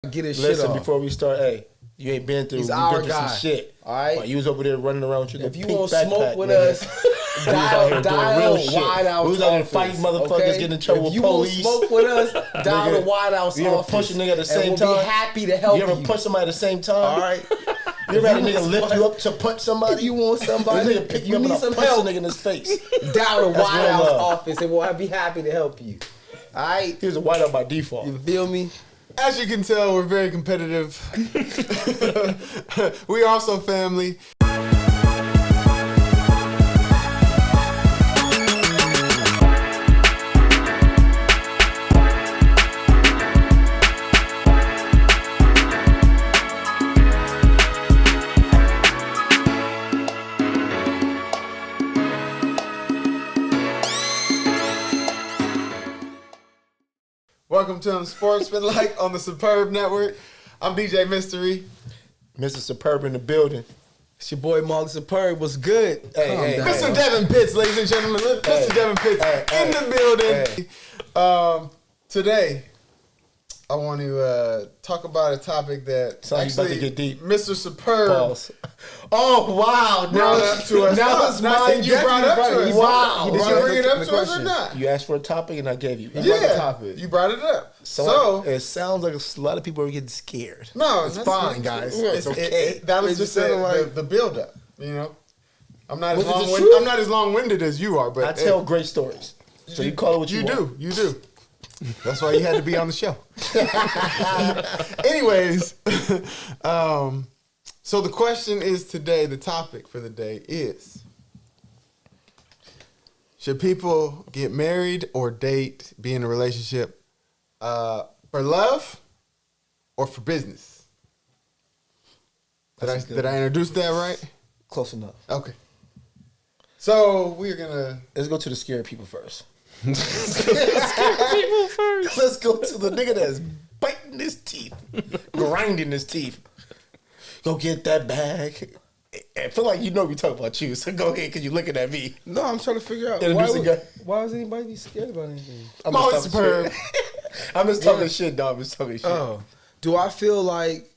Get his shit off. Before we start, hey, you ain't been through. He's we our been through guy. some shit. All right. While you was over there running around with your If you pink want backpack, smoke with nigga. us, dial White House We was out here office, fighting motherfuckers, okay? getting in trouble if with you police. want smoke with us, dial the White House You ever office. punch a nigga at the same and time? We'll be happy to help you. You ever punch somebody at the same time? All right. You ever had a nigga lift you up to punch somebody? If you want somebody, This nigga pick if you up need and some punch help, the nigga in his face. dial the That's White real House love. office, and we'll be happy to help you. All right. He was a white out by default. You feel me? As you can tell, we're very competitive. We also family. Welcome to Unsportsmanlike on the Superb Network. I'm DJ Mystery. Mr. Superb in the building. It's your boy Molly Superb. What's good? Hey, Calm Mr. down. Devin Pitts, ladies and gentlemen. Mr. Devin Pitts in the building. Today, I want to talk about a topic that Sounds about to get deep. Mr. Superb Pause. Oh, wow. brought up to us. Now No, it's not mine. saying you brought up to us. Wow. Did you bring it up to us or not? You asked for a topic and I gave you. brought the Yeah, topic. you brought it up. So it sounds like a lot of people are getting scared. No, it's that's fine, guys. Yeah, It's okay. That was It just sounded like the build up. You know, I'm not Was it the as truth? I'm not as long winded as you are, but I tell great stories. So you call it what you want. You do. That's why you had to be on the show. Anyways, so the question is today, the topic for the day is, should people get married or date, be in a relationship for love or for business? Did I introduce that right? Close enough. Okay. So we're gonna Let's go to the scared people first. Let's go to the nigga that's biting his teeth, grinding his teeth. Go get that bag. I feel like you know we talk about you, so go ahead because you're looking at me. No, I'm trying to figure out Introduce the guy. why would anybody be scared about anything? I'm Molly just talking Superb. shit. I'm just talking shit, dog. I'm just talking shit. Oh, do I feel like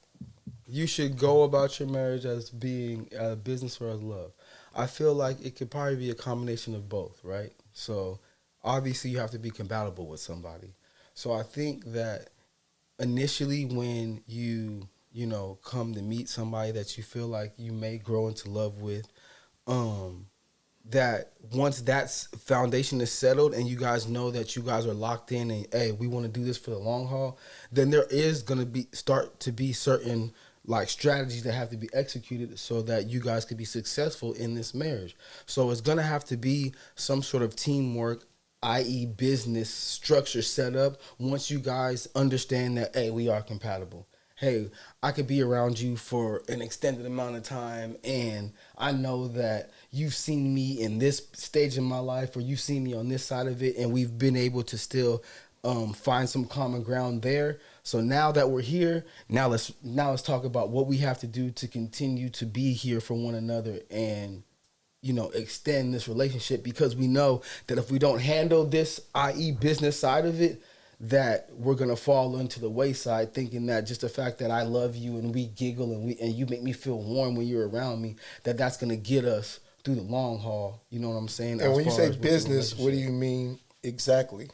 you should go about your marriage as being a business or as love? I feel like it could probably be a combination of both, right? So obviously you have to be compatible with somebody. So I think that initially when you come to meet somebody that you feel like you may grow into love with, that once that foundation is settled and you guys know that you guys are locked in and, hey, we want to do this for the long haul, then there is going to start to be certain like strategies that have to be executed so that you guys could be successful in this marriage. So it's going to have to be some sort of teamwork, i.e. business structure set up once you guys understand that, hey, we are compatible. Hey, I could be around you for an extended amount of time and I know that you've seen me in this stage in my life or you've seen me on this side of it and we've been able to still find some common ground there. So now that we're here, now let's talk about what we have to do to continue to be here for one another and, extend this relationship, because we know that if we don't handle this, i.e. business side of it, that we're going to fall into the wayside thinking that just the fact that I love you and we giggle and you make me feel warm when you're around me, that's going to get us through the long haul. You know what I'm saying? And when you say business, what do you mean exactly?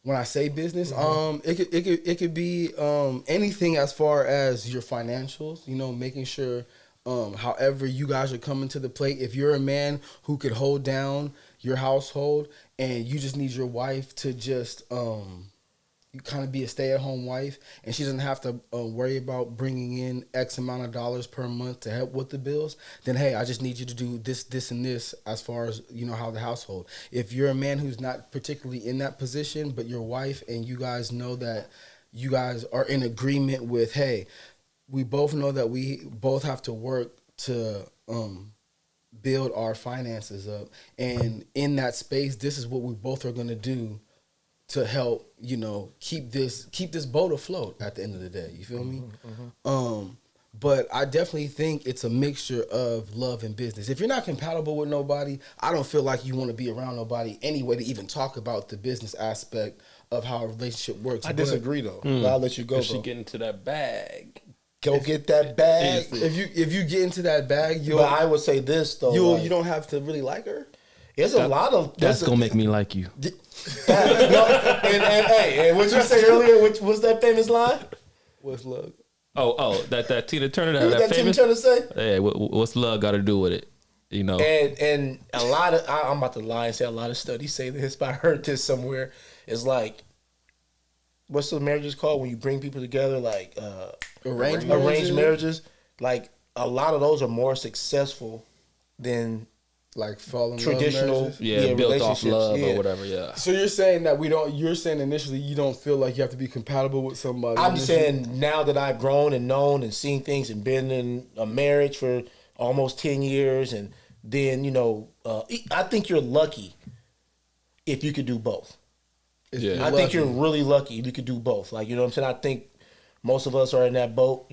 When I say business, it could be anything as far as your financials, making sure however you guys are coming to the plate. If you're a man who could hold down your household and you just need your wife to just you kind of be a stay-at-home wife and she doesn't have to worry about bringing in X amount of dollars per month to help with the bills, then hey, I just need you to do this and this as far as how the household. If you're a man who's not particularly in that position but your wife and you guys know that you guys are in agreement with, hey, we both know that we both have to work to build our finances up, and in that space this is what we both are going to do to help keep this boat afloat at the end of the day. You feel me? But I definitely think it's a mixture of love and business. If you're not compatible with nobody, I don't feel like you want to be around nobody anyway to even talk about the business aspect of how a relationship works. I disagree though. I'll let you go. She get into that bag. Go get that bag. If you get into that bag, but I would say this though. You don't have to really like her. There's a lot of that's gonna make me like you. And what you say earlier, what's that famous line? What's love? Oh, that Tina Turner, that famous. Tina Turner say? Hey, what's love got to do with it? You know. And a lot of I'm about to lie and say a lot of studies say this, but I heard this somewhere. It's like, what's the marriages called when you bring people together? Like Arranged marriages. Like a lot of those are more successful than like falling traditional, built off love or whatever. Yeah. So you're saying that you're saying initially you don't feel like you have to be compatible with somebody. I'm just saying now that I've grown and known and seen things and been in a marriage for almost 10 years, and then I think you're lucky if you could do both. I think you're really lucky if you could do both. Like, you know what I'm saying? I think most of us are in that boat,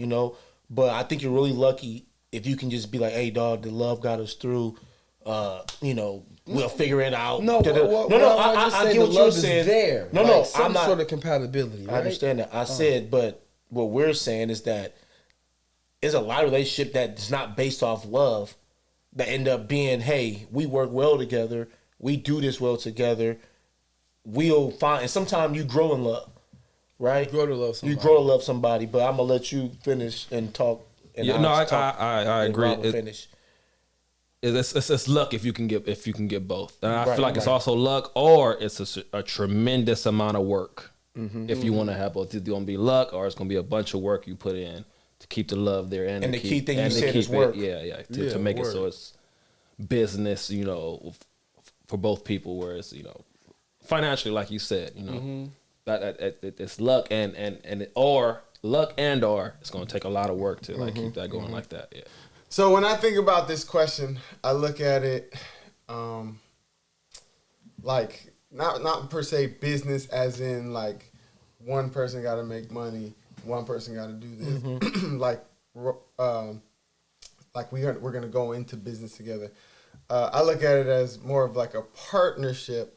but I think you're really lucky if you can just be like, hey, dog, the love got us through. We'll figure it out. I get what you're saying. There. I'm not sort of compatibility. Right? I understand that. I said, but what we're saying is that there's a lot of relationship that's not based off love that end up being, hey, we work well together, we do this well together, we'll find. And sometimes you grow in love, right? You grow to love somebody. But I'm gonna let you finish and talk. And I agree. Finish. It's luck if you can get both, and I feel like it's also luck, or it's a tremendous amount of work. If you want to have both, it's gonna be luck, or it's gonna be a bunch of work you put in to keep the love there, and the key thing you said is work. To make it so it's business, for both people. Whereas financially, like you said, that it's luck or it's gonna take a lot of work to keep that going like that. Yeah. So when I think about this question, I look at it like not per se business, as in like one person got to make money, one person got to do this. Like we're gonna go into business together. I look at it as more of like a partnership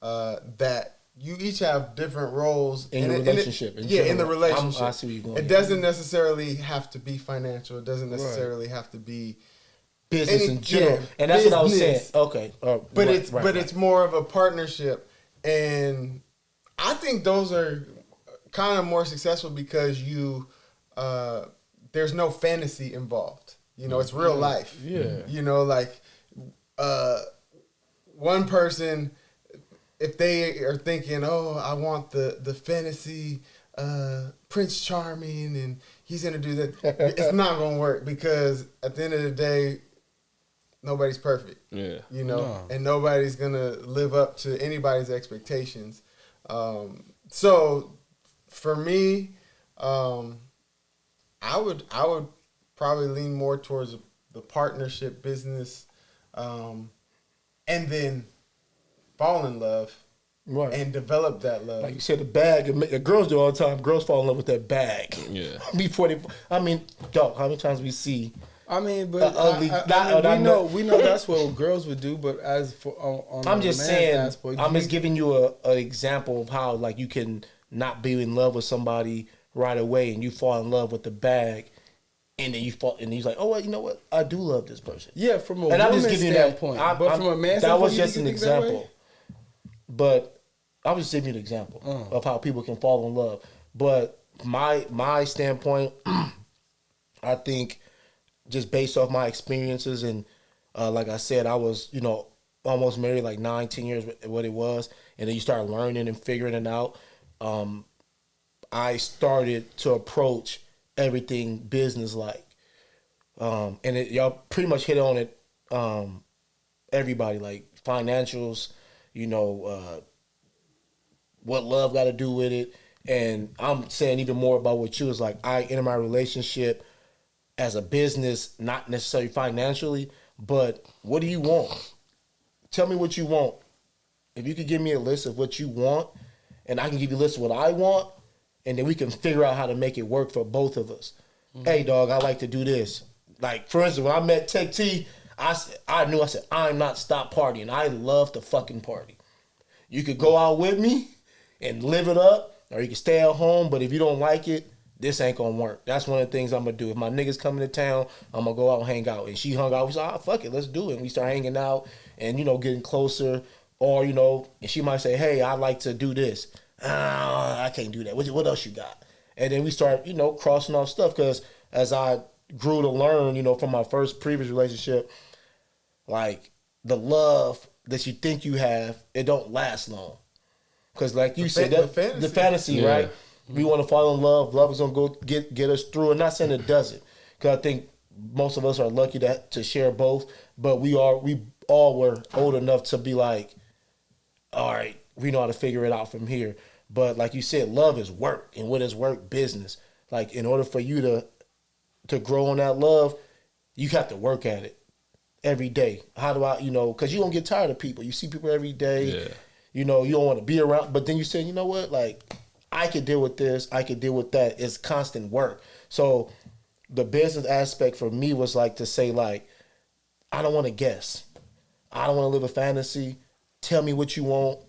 that you each have different roles in your relationship. In the relationship. I see where you're going. It doesn't necessarily have to be financial. It doesn't necessarily have to be business in general. And that's what I was saying. Okay. But it's more of a partnership. And I think those are kind of more successful because there's no fantasy involved. It's real life. Yeah. One person, if they are thinking, oh, I want the fantasy Prince Charming and he's going to do that, it's not going to work because at the end of the day, nobody's perfect. Yeah. And nobody's going to live up to anybody's expectations. So for me, I would probably lean more towards the partnership business and then fall in love and develop that love. Like you said, the bag. The girls do all the time. Girls fall in love with that bag. Yeah. Dog, how many times we see? We know that's what girls would do. But as for I'm just saying, I'm just giving you an example of how like you can not be in love with somebody right away and you fall in love with the bag. And then you fall, and he's like, "Oh, well, you know what? I do love this person." Yeah, from a woman's standpoint. But from a man's standpoint, that was just an example. But I was just giving you an example of how people can fall in love. But my standpoint, I think, just based off my experiences and like I said, I was almost married like 9-10 years what it was, and then you start learning and figuring it out. I started to approach everything business like, and y'all pretty much hit on it. Everybody like financials, what love got to do with it, and I'm saying even more about what you was like. I enter my relationship as a business, not necessarily financially, but what do you want? Tell me what you want. If you could give me a list of what you want, and I can give you a list of what I want. And then we can figure out how to make it work for both of us. Mm-hmm. Hey, dog, I like to do this. Like, for instance, when I met Tech T, I said, I'm not stop partying. I love to fucking party. You could go out with me, and live it up, or you can stay at home. But if you don't like it, this ain't gonna work. That's one of the things I'm gonna do. If my niggas coming to town, I'm gonna go out and hang out. And she hung out. We said, fuck it, let's do it. And we start hanging out and, getting closer. Or, and she might say, hey, I'd like to do this. I can't do that. What else you got? And then we start, crossing off stuff. Because as I grew to learn, from my first previous relationship, like the love that you think you have, it don't last long. Because like you said, the fantasy, right? We want to fall in love. Love is going to go get us through. I'm not saying it doesn't. Because I think most of us are lucky to share both. But we all were old enough to be like, all right, we know how to figure it out from here. But like you said, love is work. And what is work? Business. Like in order for you to grow on that love, you have to work at it every day. How do I, because you don't get tired of people. You see people every day. Yeah. You don't want to be around. But then you say, you know what? Like, I could deal with this. I could deal with that. It's constant work. So the business aspect for me was like to say, like, I don't want to guess. I don't want to live a fantasy. Tell me what you want,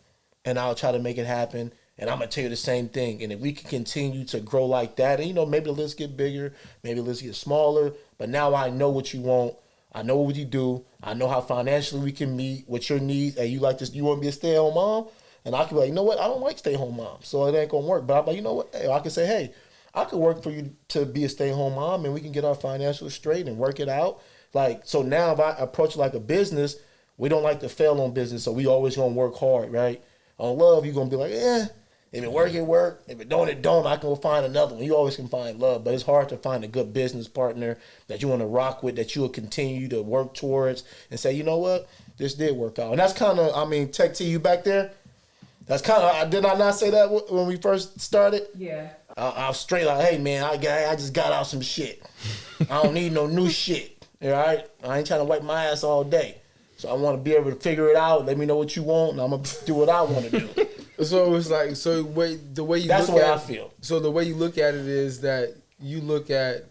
and I'll try to make it happen. And I'm going to tell you the same thing. And if we can continue to grow like that, and, maybe the list get bigger, maybe the list get smaller, but now I know what you want. I know what you do. I know how financially we can meet, what your needs. Hey, you like this? You want to be a stay-at-home mom? And I can be like, you know what? I don't like stay-at-home moms, so it ain't going to work. But I'm like, you know what? Hey, I can say, hey, I could work for you to be a stay-at-home mom, and we can get our financials straight and work it out. Like, so now if I approach it like a business, we don't like to fail on business, so we always going to work hard, right? On love, you're going to be like, if it work, it work. If it don't, it don't. I can go find another one. You always can find love, but it's hard to find a good business partner that you want to rock with, that you will continue to work towards and say, you know what? This did work out. And that's kind of, Tech T, you back there? That's kind of, did I not say that when we first started? Yeah. I was straight like, hey, man, I just got out some shit. I don't need no new shit, all right? I ain't trying to wipe my ass all day. So I want to be able to figure it out. Let me know what you want, and I'm going to do what I want to do. So it's like, the way you That's look at it. That's the way I feel. So the way you look at it is that you look at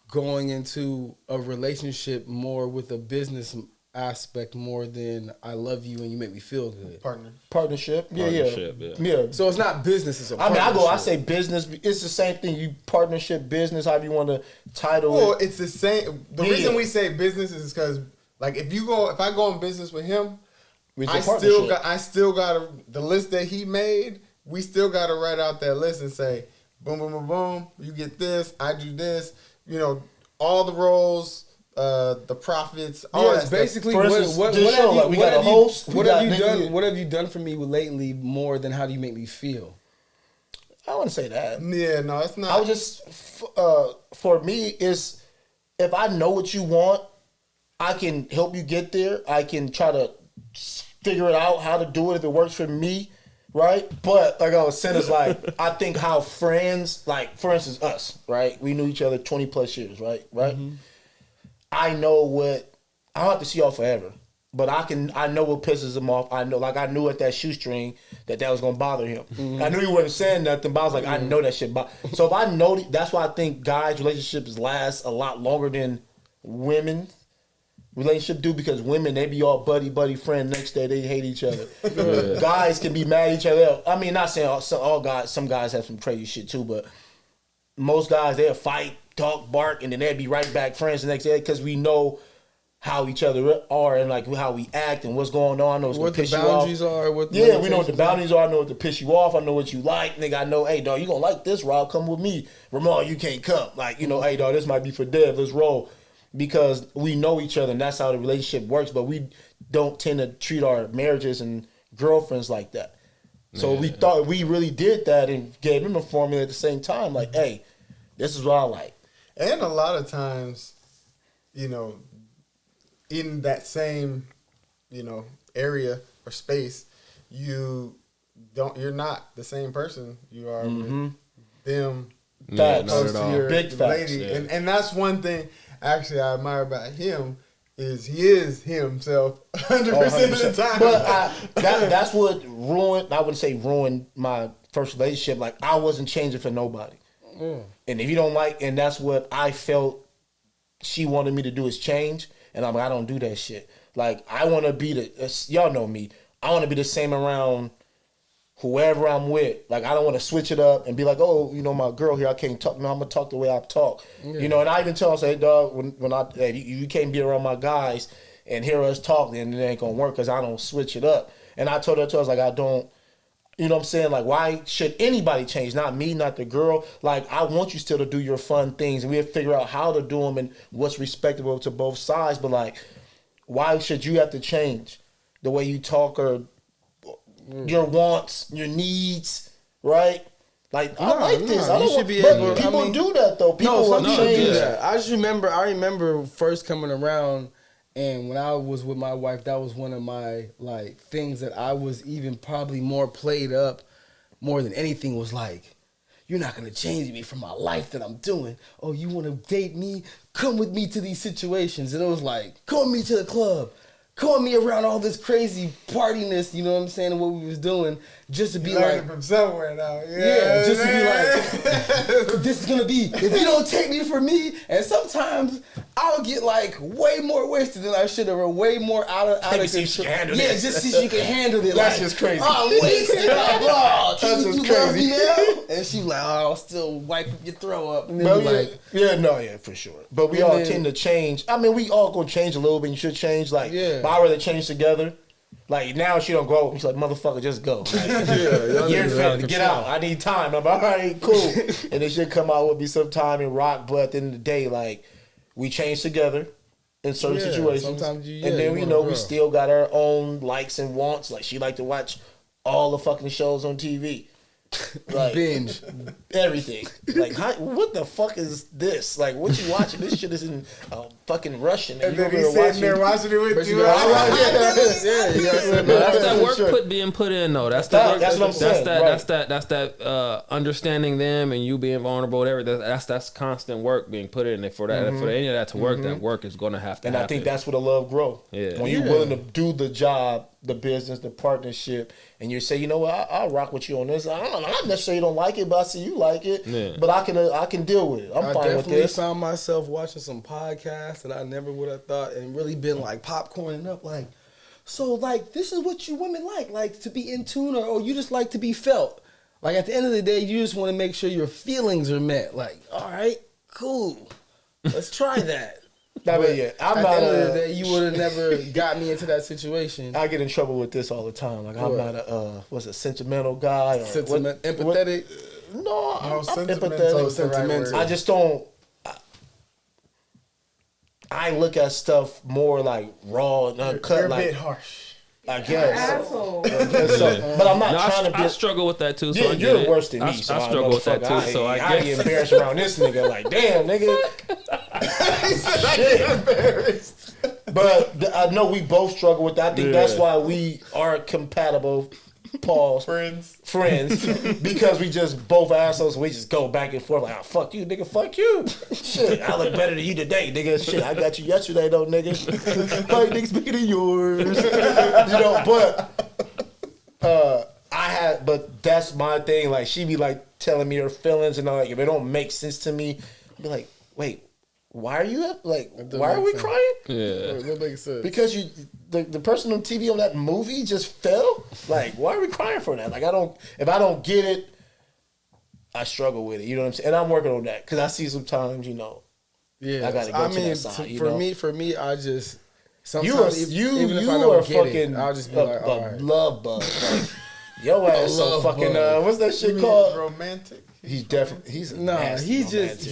going into a relationship more with a business aspect more than I love you and you make me feel good. Partnership. Yeah. So it's not business, it's a partnership. I say business. It's the same thing. You partnership, business, however you want to title it. Well, it's the same. The reason we say business is because, like, if I go in business with him, I still got the list that he made. We still got to write out that list and say, boom, boom, boom, boom. You get this. I do this. All the roles, the profits. All that basically what have you done for me lately more than how do you make me feel? I wouldn't say that. Yeah, no, it's not. I was just for me is if I know what you want, I can help you get there. I can try to figure it out how to do it if it works for me, right? But like I was saying, it's like I think how friends, like for instance us, right? We knew each other 20 plus years, right? Mm-hmm. I know what I don't have to see y'all forever, but I know what pisses him off. I knew at that shoestring that was gonna bother him. Mm-hmm. I knew he wasn't saying nothing, but I was like, I know that shit. So if I know, that's why I think guys' relationships last a lot longer than women. Relationship do, because women, they be all buddy friend, next day they hate each other. Yeah. Guys can be mad at each other. I mean, not saying all guys, some guys have some crazy shit too, but most guys, they'll fight, talk, bark, and then they'll be right back friends the next day because we know how each other are and like how we act and what's going on. I know what's gonna piss you off. What the boundaries are. We know what the boundaries are. I know what to piss you off. I know what you like. Nigga, I know, hey, dog, you gonna like this, Rob, come with me. Ramon, you can't come. Like, hey, dog, this might be for Dev, let's roll. Because we know each other and that's how the relationship works, but we don't tend to treat our marriages and girlfriends like that. So we thought we really did that and gave him a formula at the same time. Like, hey, this is what I like. And a lot of times, in that same, area or space, you're not the same person you are with them. Facts. Not at all. Big facts. Lady. Yeah. And that's one thing actually I admire about him is he is himself 100% of the time. But that's what ruined, I wouldn't say ruined my first relationship. Like, I wasn't changing for nobody. Mm. And if you don't like, and that's what I felt she wanted me to do is change. And I'm like, I don't do that shit. Like, I want to be y'all know me. I want to be the same around whoever I'm with. Like, I don't want to switch it up and be like, oh, you know, my girl here, I can't talk. No, I'm going to talk the way I talk. Yeah. You know, and I even tell her, say, hey, dog, hey, you can't be around my guys and hear us talk, then it ain't going to work because I don't switch it up. And I told her, I was like, I don't, you know what I'm saying? Like, why should anybody change? Not me, not the girl. Like, I want you still to do your fun things, and we'll figure out how to do them and what's respectable to both sides. But, like, why should you have to change the way you talk or your wants, your needs, right? Like, I like this. I don't but people do that, though. People want to change. I remember first coming around, and when I was with my wife, that was one of my, like, things that I was even probably more played up more than anything was like, you're not going to change me from my life that I'm doing. Oh, you want to date me? Come with me to these situations. And it was like, come with me to the club. Come with me around all this crazy partiness, you know what I'm saying, and what we was doing, just to be like... from somewhere now. Yeah, just to be like, this is going to be, if you don't take me for me, and sometimes I'll get, like, way more wasted than I should have, or way more out of control. Yeah, just see if you can handle it. That's just crazy. I'm wasted, blah. That's just crazy. Now? And she like, oh, I'll still wipe your throw up. And then for sure. But we all tend to change. I mean, we all gonna change a little bit. You should change, like, but I'd rather change together. Like, now she don't go. She's like, motherfucker, just go. Like, get out. I need time. I'm like, all right, cool. And then she'll come out with me sometime and rock. But at the end of the day, like, we change together in certain situations. Sometimes and then, we still got our own likes and wants. Like, she like to watch all the fucking shows on TV. Like, binge everything. Like, what the fuck is this? Like, what you watching? This shit is in fucking Russian. And then he's sitting there watching it with you. That's that work being put in though. That's what I'm saying. That's that understanding them and you being vulnerable. Whatever. That's constant work being put in. And for any of that to work, that work is going to have to. And happen. I think that's where the love grow. Yeah. When you're willing to do the job, the business, the partnership, and you say, you know what, I'll rock with you on this. I necessarily don't like it, but I see you like it. Yeah. But I can deal with it. I'm fine with this. I definitely found myself watching some podcasts that I never would have thought, and really been like popcorning up, like, so like this is what you women like to be in tune, or you just like to be felt. Like at the end of the day, you just want to make sure your feelings are met. Like, all right, cool, let's try that. At the end of the day, you would have never got me into that situation. I get in trouble with this all the time. Like, I'm not a sentimental guy. Or empathetic? No, I'm empathetic. Sentimental. I just don't. I look at stuff more like raw and uncut. You're a bit harsh. I guess. Asshole. But I'm not trying to be. I struggle with that too. So yeah, you're worse than me. So I struggle with that too. So I get embarrassed around this nigga. Like, damn, nigga. I get embarrassed. But I know we both struggle with that. I think that's why we are compatible. Pause. Friends. Because we just both assholes. We just go back and forth like, oh, fuck you, nigga. Fuck you. Shit, I look better than you today, nigga. Shit, I got you yesterday, though, nigga. Like, nigga, speaking of yours. But that's my thing. Like, she be like telling me her feelings, and like, if it don't make sense to me, I'll be like, wait, why are you why are we crying? Yeah, that makes sense. Because the person on TV on that movie just fell. Like, why are we crying for that? Like, if I don't get it, I struggle with it. You know what I'm saying? And I'm working on that because I see sometimes, I gotta go to that side. For me, I just sometimes you if I don't get fucking it, I'll just be like, all right. Love bug. Like, your ass so fucking what's that shit called? Romantic. He's definitely he's no, he's just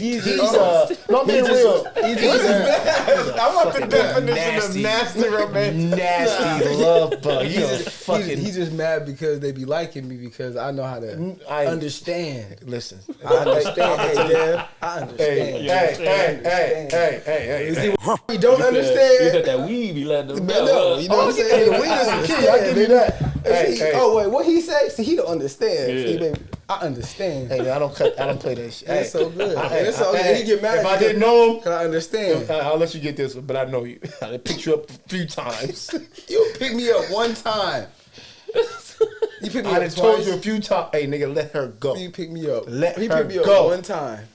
no, being real. I want the definition of nasty romantic. Nasty love bug. He's just mad because they be liking me because I know how to understand. Listen, I understand. Hey, Dev, I understand. Hey. You don't understand. You got that weed be letting them know. No, you know what I'm saying? The weed is the key. I give you that. Oh wait, what he say? See, he don't understand. Yeah. See, baby, I understand. Hey, I don't play that shit. It's so good. It's so good. He get mad if I didn't know him, cause I understand. I'll let you get this one, but I know you. I picked you up a few times. You picked me up one time. You picked me up twice. I told you a few times. Hey, nigga, let her go. You picked me up. He picked me up one time.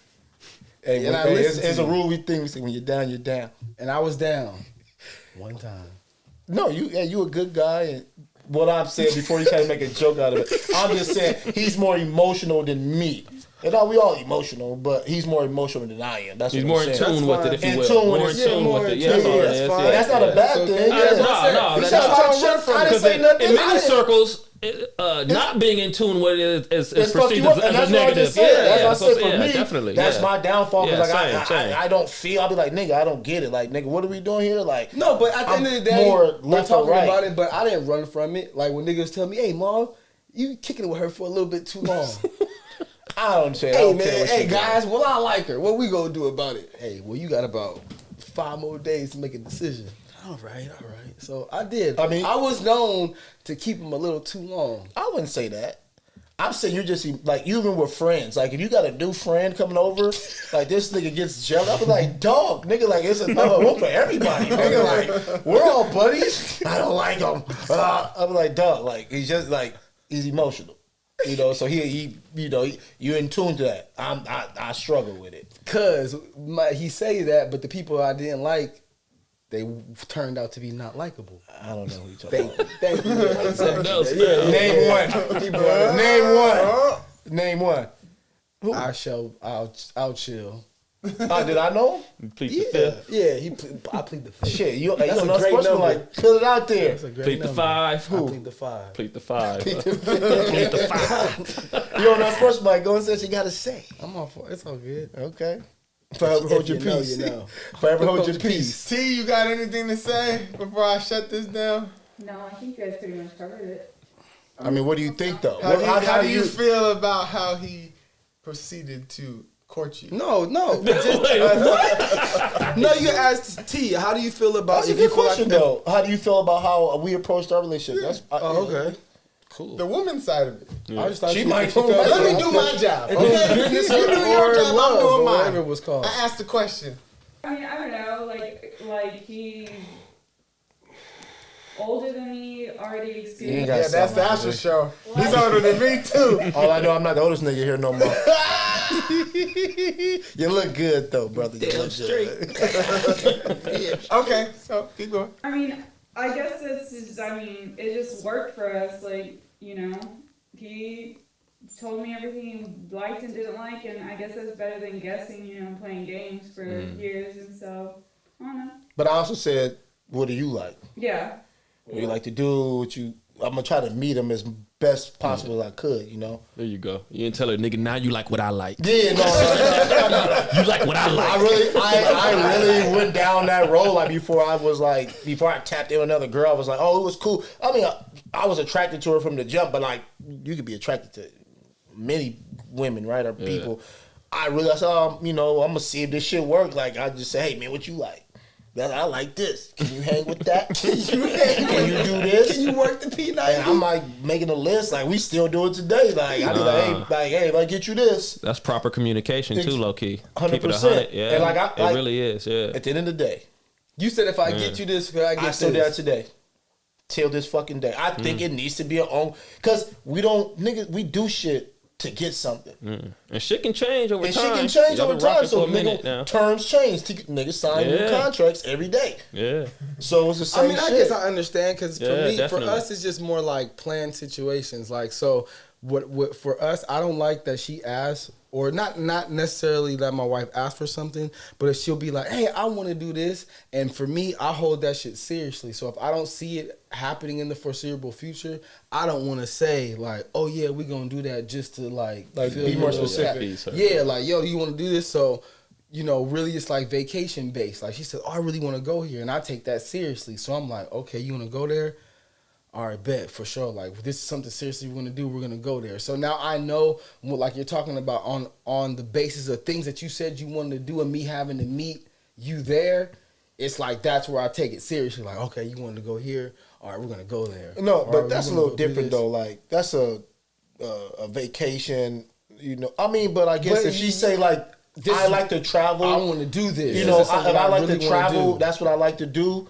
Hey, and it's a rule we think. We say when you're down, you're down. And I was down one time. No, you a good guy. And what I'm saying before you try to make a joke out of it. I'm just saying he's more emotional than me. And we all emotional, but he's more emotional than I am. That's he's what more I'm in saying. tune with it, if you will. More in tune with it. Yeah, That's fine. That's not a bad thing. No, that's not. I didn't say nothing. In many circles, not being in tune with it is perceived as a negative. That's what I said for me. Definitely. That's my downfall because same. I don't feel. I'll be like, nigga, I don't get it. Like, nigga, what are we doing here? Like, no, but at the end of the day, we're talking right. about it. But I didn't run from it. Like when niggas tell me, "Hey, mom, you kicking it with her for a little bit too long." I don't say. Hey man, hey guys, well I like her. What we gonna do about it? Hey, well you got about 5 more days to make a decision. All right. So I did. I mean, I was known to keep him a little too long. I wouldn't say that. I'm saying you're just like even with friends. Like if you got a new friend coming over, like this nigga gets jealous. I'll be like, dog, nigga, like it's another one for everybody. Nigga, like we're all buddies. I don't like him. I'm like, dog, like he's just like he's emotional. You know, so he you know, you're in tune to that. I struggle with it. Cause he say that, but the people I didn't like, they turned out to be not likable. I don't know who you're talking about. Thank you. Name one. Who? I'll chill. Did I know him? Plead the fifth. Yeah, I plead the fifth. Shit, you That's don't a know great sportsman number. like put it out there. That's a great Plead the number. five. I plead the five. Plead the five. Plead the five. You don't know sportsman like go and say what you gotta say. I'm all for it. It's all good. Okay. Forever hold your peace. You know. Forever hold your peace. T, you got anything to say before I shut this down? No, I think you guys pretty much covered it. I mean, what do you think though? How do you feel about how he proceeded to court you? No. What? No, you asked T. How do you feel about? That's a good question though. How do you feel about how we approached our relationship? Yeah. Okay. Cool. The woman's side of it. I just thought She you might. Let me do my job. It Okay? was business You do your or job, love I'm doing or mine. whatever it was called. I asked the question. I mean, I don't know, like he's older than me, already experienced. got Yeah, that's the after show. He's Like- older than me too. All I know, I'm not the oldest nigga here no more. You look good though, brother. You look good. Okay, so keep going. I mean, I guess it's just, it just worked for us. Like, you know, he told me everything he liked and didn't like, and I guess that's better than guessing, you know, playing games for years. And so, I don't know. But I also said, what do you like? Yeah. What you like to do? What you? I'm gonna try to meet him as best possible as I could. You know. There you go. You didn't tell her, nigga. Now you like what I like. Yeah, no. You like what I like. I really went down that road like before I tapped in with another girl. I was like, oh, it was cool. I mean, I was attracted to her from the jump, but like you could be attracted to many women, right, or people. I realized, you know, I'm gonna see if this shit works. Like I just say, hey man, what you like? I like this. Can you hang with that? Can you do this? Can you work the P90? And I'm like making a list. Like we still do it today. Like I be like, hey, if I get you this. That's proper communication too, low key. 100%. Keep it 100. Yeah, And like, it really is. Yeah. At the end of the day, You said if I get you this, could I get I this? still do that today. Till this fucking day. I think it needs to be our own. Because we do shit to get something. And shit can change over time. And shit can change Y'all over been rocking time. So for a minute now. terms change. Niggas sign new contracts every day. Yeah. So it's the same shit. I guess I understand because for Yeah, me, definitely. for us, it's just more like planned situations. Like so, what for us, I don't like that she asks, or not necessarily that my wife asks for something, but if she'll be like, "Hey, I want to do this," and for me, I hold that shit seriously. So if I don't see it happening in the foreseeable future, I don't want to say like, "Oh yeah, we're gonna do that," just to like feel be more a little specific. happy. Yeah, like yo, you want to do this, so. You know, really it's like vacation based. Like she said, oh, I really want to go here. And I take that seriously. So I'm like, okay, you want to go there? All right, bet, for sure. Like, if this is something seriously we're going to do, we're going to go there. So now I know, like you're talking about on the basis of things that you said you wanted to do and me having to meet you there, it's like that's where I take it seriously. Like, okay, you wanted to go here. All right, we're going to go there. No, All but right, that's a we're gonna little go do different this. though. Like that's a vacation, you know. I mean, but I guess But if she say like, I like to travel. I want to do this. You know, This is something if I like really to wanna travel, do. that's what I like to do.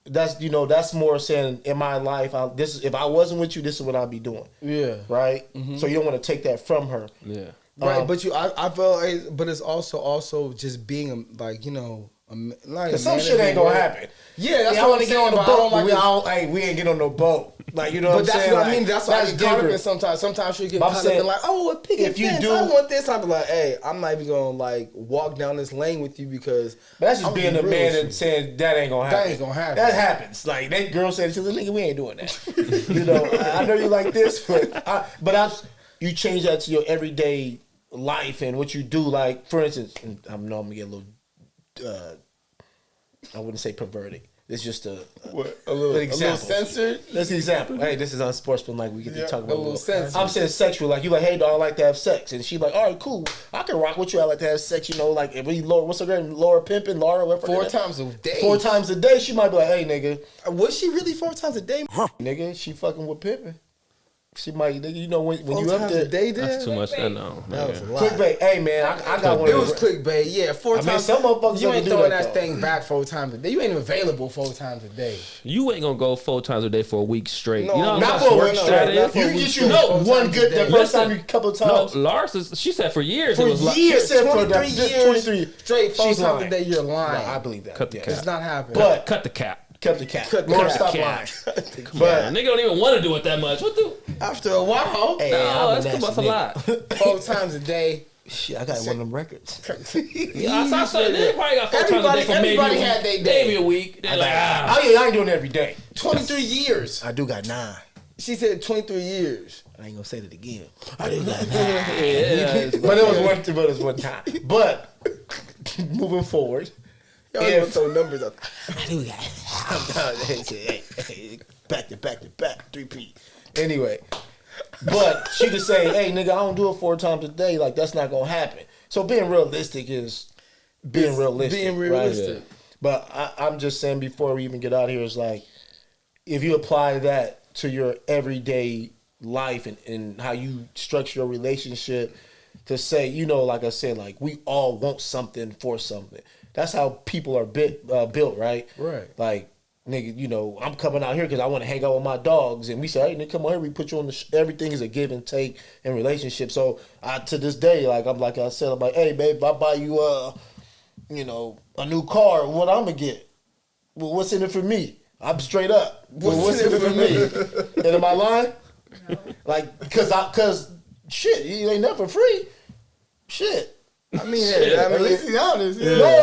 That's that's more saying in my life. If I wasn't with you, this is what I'd be doing. Yeah. Right. So you don't want to take that from her. Yeah. Right, but I felt, but it's also just being like, you know, Cause some shit ain't gonna happen. Yeah, that's what I'm saying. On the boat, we ain't get on no boat. Like, you know what I'm saying? But that's what I mean. That's why I get caught up in sometimes. Sometimes you get caught up in like, oh, a picket fence. I want this. I'm like, hey, I'm not even gonna like walk down this lane with you because. But that's just being a man and saying that ain't gonna happen. That ain't gonna happen. That happens. Like that girl said to the nigga, we ain't doing that. You know, I know you like this, but you change that to your everyday life and what you do. Like, for instance, I know I'm gonna get a little. I wouldn't say perverted. It's just a little censored. That's the example. Hey, this is unsportsmanlike. We get to talk about a little censored. I'm saying sexual. Like, you like, hey, dog, I like to have sex. And she like, all right, cool. I can rock with you. I like to have sex. You know, like, if we Laura, what's her name? Laura Pimpin', Laura, whatever. 4 times a day. 4 times a day. She might be like, hey, nigga. Was she really 4 times a day? Nigga, she fucking with Pimpin'. She might, nigga, you know, when you up there. That's too much. No, that was a lot. Clickbait. Hey, man, I got one. It was clickbait. Yeah, 4 times. I mean, some motherfuckers you ain't do throwing that thing back 4 times a day. You ain't even available 4 times a day. You ain't gonna go 4 times a day for a week straight. No, you know not for a week straight. You know one good the first time you couple times. No, Lars, she said for years. For years, she said for 23 years 23 straight 4 times a day. You're lying. No, I believe that. Cut the cap. It's not happening. But cut the cap. Cut the cap. Laura, stop cap. lying. But nigga don't even want to do it that much. What the? After a while, hey, no, that's a lot. 4 times a day. Shit, I got one of them records. Yeah, I saw nigga probably got 4 times a day for maybe a week. They're like, oh yeah, I ain't doing it every day. 23 years. I do got 9. She said 23 years. I ain't gonna say that again. I do got 9. But it was one time. But moving forward. Y'all don't throw numbers up. I do got back to back 3P. Anyway, but she could say, "Hey, nigga, I don't do it 4 times a day. Like that's not gonna happen." So being realistic is being realistic. Being realistic. Right? But I'm just saying before we even get out here, is like if you apply that to your everyday life and how you structure your relationship, to say, you know, like I said, like we all want something for something. That's how people are built, right? Right. Like, nigga, you know, I'm coming out here because I want to hang out with my dogs. And we say, hey, nigga, come on here. We put you on everything is a give and take in relationship. So, to this day, like I'm like, hey, babe, if I buy you, you know, a new car, what I'm going to get? Well, what's in it for me? I'm straight up. What's in it for me? And am I lying? No. Like, because shit, you ain't nothing for free. Shit. I mean, at least he's honest. Yeah. No,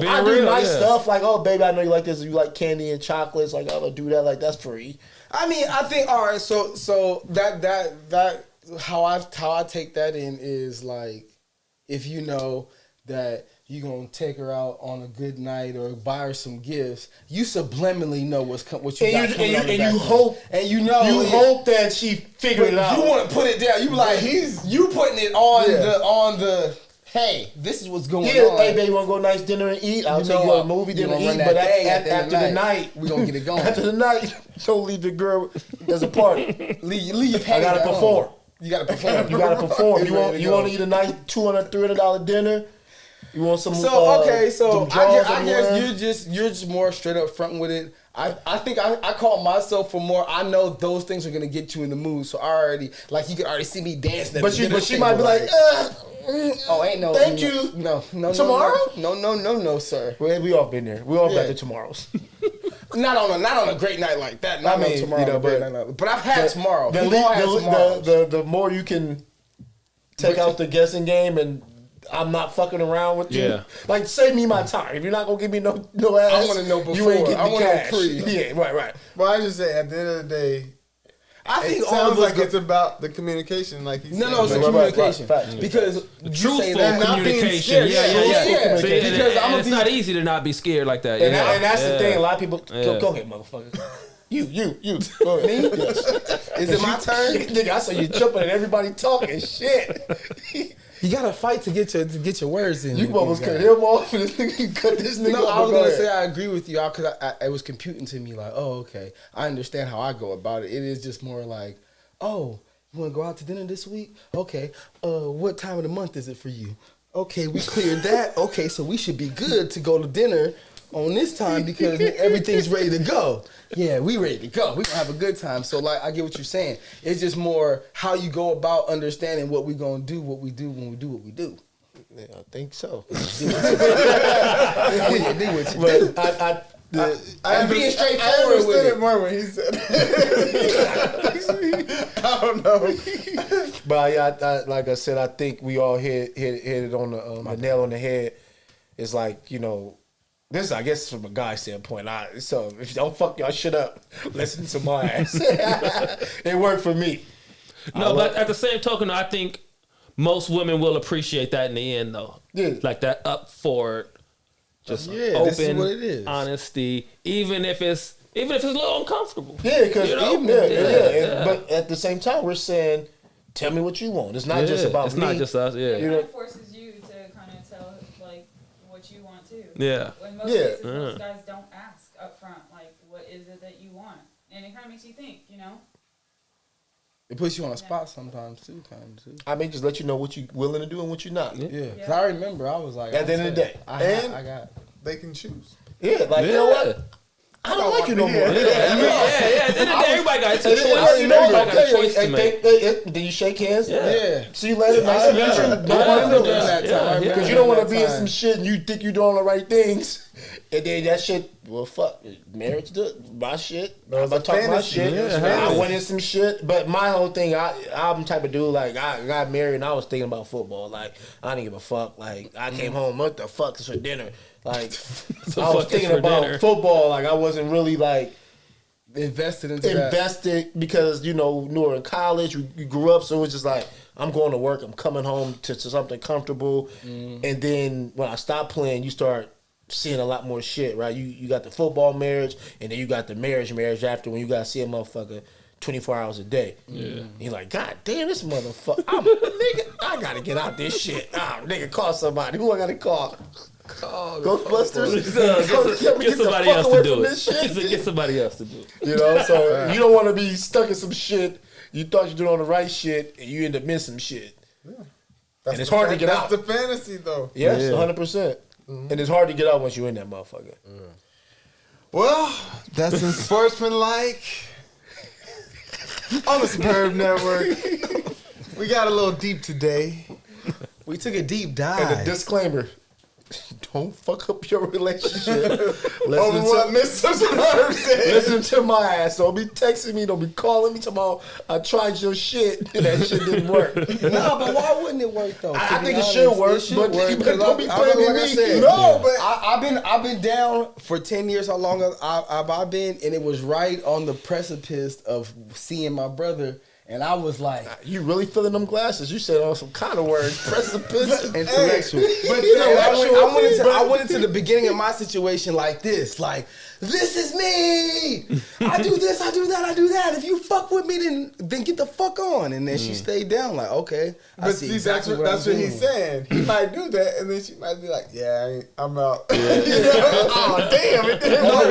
I do nice stuff like, oh, baby, I know you like this. You like candy and chocolates. Like, I'll do that. Like, that's free. I mean, I think all right. So that how I take that in is like, if you know that you're gonna take her out on a good night or buy her some gifts, you subliminally know what you got coming on the back. You hope that she figured it out. You want to put it down. You like you putting it on the. Hey, this is what's going on. Hey, baby, you want to go nice dinner and eat? I'll take you a movie dinner and eat. But after the night, we're going to get it going. After the night, don't leave the girl. There's a party. leave your I got to perform. You got to perform. You got to perform. You want to eat a nice $200, $300 dinner? You want some? So I guess you're just more straight up front with it. I think I call myself for more. I know those things are gonna get you in the mood. So I already you can already see me dancing. But she might be like, oh, ain't no. Thank you. No. Tomorrow? No, sir. We all been there. We all got the tomorrows. Not on a great night like that. Not on tomorrow. But I've had tomorrow. The more you can take out the guessing game and. I'm not fucking around with you. Yeah. Like, save me my time. If you're not gonna give me no ass, I want to know before. You ain't getting I want to know pre. Yeah, right. Well, I just say at the end of the day, I think it sounds like it's about the communication, like you said. No, it's the communication. Because truthful communication. Yeah. Because it's not easy to not be scared like that. And that's the thing. A lot of people go ahead, motherfucker. You. Go ahead. Me? Yes. Is it my turn? Nigga, I saw you jumping and everybody talking shit. You gotta fight to get your words in. You almost cut him off, and this nigga, you cut this nigga off. No, I was gonna say I agree with you, because it was computing to me like, oh, okay, I understand how I go about it. It is just more like, oh, you want to go out to dinner this week? Okay, what time of the month is it for you? Okay, we cleared that. Okay, so we should be good to go to dinner on this time because everything's ready to go. Yeah, we ready to go. We gonna have a good time. So I get what you're saying. It's just more how you go about understanding what we gonna do, what we do when we do what we do. Yeah, I think so. I'm being straightforward with it more when he said I don't know. But I like I said, I think we all hit it on the nail on the head. It's like, you know, this I guess from a guy standpoint. So if you don't fuck y'all shit up, listen to my ass. It worked for me. No, but at the same token, I think most women will appreciate that in the end, though. Yeah. Like that up for just this is open what it is. honesty, even if it's a little uncomfortable. Yeah, because yeah. But at the same time, we're saying, tell me what you want. It's not just about it's me. not just us. Yeah, It kind of forces you to kind of tell like what you want too. Yeah. When most cases, most guys don't ask up front, like, what is it that you want, and it kind of makes you think, you know. It puts you on a spot sometimes too, kind of too. I mean, just let you know what you're willing to do and what you're not. Yeah, because I remember I was like, at the end of the day, I got. They can choose. Yeah, like you know what? I don't like you no more. Yeah. At the end of the day, everybody got a choice. You know what? Everybody got a choice to make. Did you shake hands? Yeah. See you later. Nice to meet you. Because you don't want to be in some shit and you think you're doing the right things. And then that shit, well, fuck. Marriage, my shit. I'm talking my shit. I went in some shit. But my whole thing, I'm the type of dude, like, I got married and I was thinking about football. Like, I didn't give a fuck. Like, I came home, what the fuck is for dinner? Like, I was thinking about football. Like, I wasn't really, like, invested because, you know, we were in college, we grew up, so it was just like, I'm going to work, I'm coming home to something comfortable. And then when I stopped playing, you start seeing a lot more shit, right? You got the football marriage, and then you got the marriage after when you got to see a motherfucker 24 hours a day. Yeah. You're like, God damn, this motherfucker. Nigga, I got to get out this shit. Nigga, call somebody. Who I got to call? Ghostbusters? Get somebody else to do it. Get somebody else to do it. You know, so you don't want to be stuck in some shit. You thought you were doing the right shit, and you end up missing shit. Yeah. And it's hard to get out. That's the fantasy, though. Yes, 100%. And it's hard to get out once you're in that motherfucker. Well, that's Unsportsmanlike on the Superb Network. We got a little deep today. We took a deep dive. And a disclaimer. Don't fuck up your relationship. Listen to my ass. Don't be texting me. Don't be calling me tomorrow. I tried your shit and that shit didn't work. No, but why wouldn't it work though? I think it should work. But don't be blaming me. No, but I've been down for 10 years. How long I've been, and it was right on the precipice of seeing my brother. And I was like, you really filling them glasses? You said on some kind of words, precipice, intellectual. But you know, I went into the beginning of my situation like this, like, this is me. I do this, I do that, I do that. If you fuck with me, then get the fuck on. And then she stayed down, like, okay. But see, exactly that's what he's saying. He might do that, and then she might be like, yeah, I'm out. Oh, damn, it didn't work.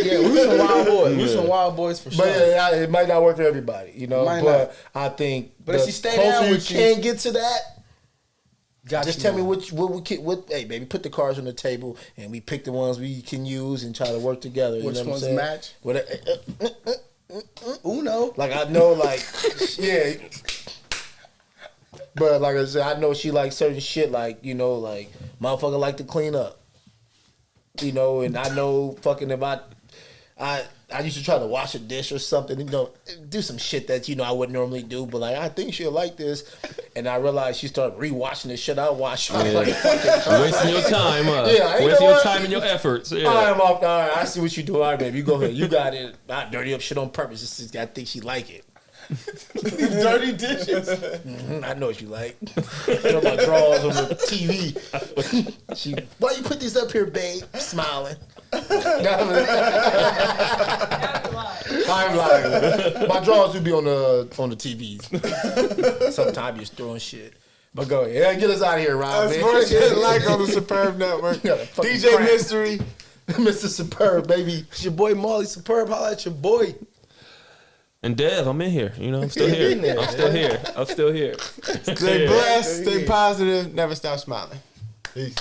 Yeah, we some wild boys. We some wild boys for sure. But yeah, it might not work for everybody, you know. But I think if she stay down with you can't get to that, just tell me what. Hey, baby, put the cards on the table, and we pick the ones we can use and try to work together. Which ones match? Uno. Like I know, like yeah. But like I said, I know she likes certain shit. Like you know, like motherfucker like to clean up. You know, and I know fucking if I used to try to wash a dish or something, you know, do some shit that, you know, I wouldn't normally do, but like, I think she'll like this. And I realized she started rewashing the shit I watched. Yeah. Wasting your time, wasting your time and your efforts. Yeah. I'm off. All right, I see what you do. All right, baby, you go ahead. You got it. I dirty up shit on purpose. I think she like it. Dirty dishes. I know what you like. Throw my drawers on the TV. Why you put these up here, babe? Smiling. I'm lying. My drawers would be on the TVs. Sometimes you're throwing shit. But go ahead. Yeah, get us out of here, Rob. Unsportsmanlike on the Superb Network. DJ Mystery. Mr. Superb, baby. It's your boy Molly Superb. Holla at your boy. And Dev, I'm in here. You know, I'm still here. I'm still here. Stay blessed, stay positive, never stop smiling. Peace.